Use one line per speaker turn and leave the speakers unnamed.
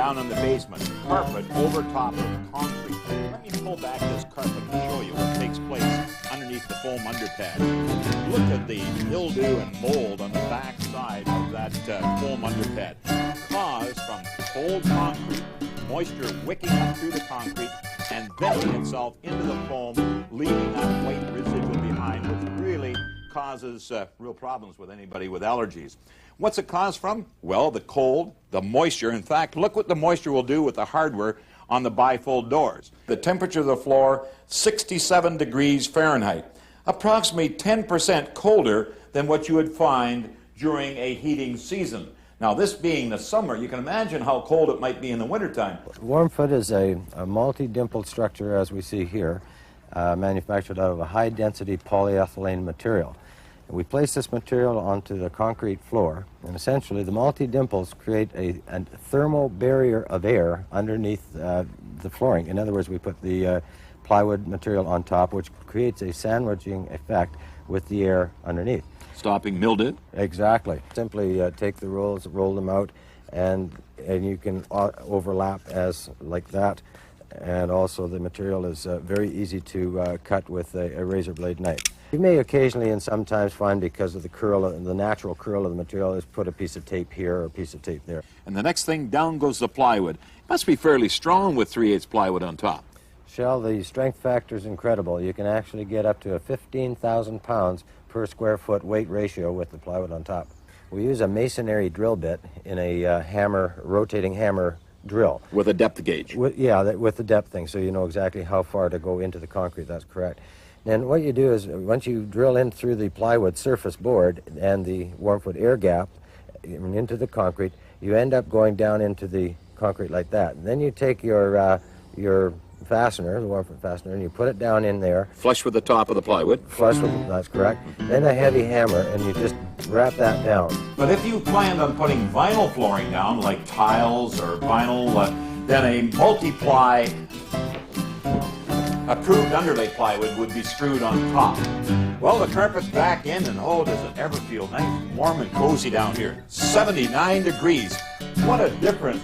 down in the basement, carpet over top of concrete. Let me pull back this carpet and show you what takes place underneath the foam underpad. Look at the mildew and mold on the back side of that foam underpad, caused from cold concrete, moisture wicking up through the concrete and venting itself into the foam, leaving that white residual behind, which really causes real problems with anybody with allergies. What's it caused from? Well, the cold, the moisture. In fact, look what the moisture will do with the hardware on the bifold doors. The temperature of the floor, 67 degrees Fahrenheit, approximately 10% colder than what you would find during a heating season. Now, this being the summer, you can imagine how cold it might be in the wintertime.
Warmfoot is a multi-dimpled structure, as we see here, manufactured out of a high-density polyethylene material. And we place this material onto the concrete floor, and essentially the multi-dimples create a thermal barrier of air underneath the flooring. In other words, we put the plywood material on top, which creates a sandwiching effect with the air underneath.
Stopping mildew?
Exactly. Simply take the rolls, roll them out, and you can overlap as like that. And also the material is very easy to cut with a razor blade knife. You may occasionally and sometimes find, because of the curl, the natural curl of the material, is put a piece of tape here or a piece of tape there.
And the next thing, down goes the plywood. It must be fairly strong with 3/8 plywood on top.
Shell, the strength factor is incredible. You can actually get up to a 15,000 pounds per square foot weight ratio with the plywood on top. We use a masonry drill bit in a rotating hammer drill.
With a depth gauge?
With the depth thing, so you know exactly how far to go into the concrete. That's correct. And what you do is, once you drill in through the plywood surface board and the Warmfoot air gap into the concrete, you end up going down into the concrete like that. And then you take your fastener, the Warmfoot fastener, and you put it down in there.
Flush with the top of the plywood?
Flush with, that's correct. Then a heavy hammer, and you just wrap that down.
But if you planned on putting vinyl flooring down, like tiles or vinyl, then a multi-ply approved underlay plywood would be screwed on top. Well, the carpet's back in, and oh, does it ever feel nice and warm and cozy down here. 79 degrees. What a difference.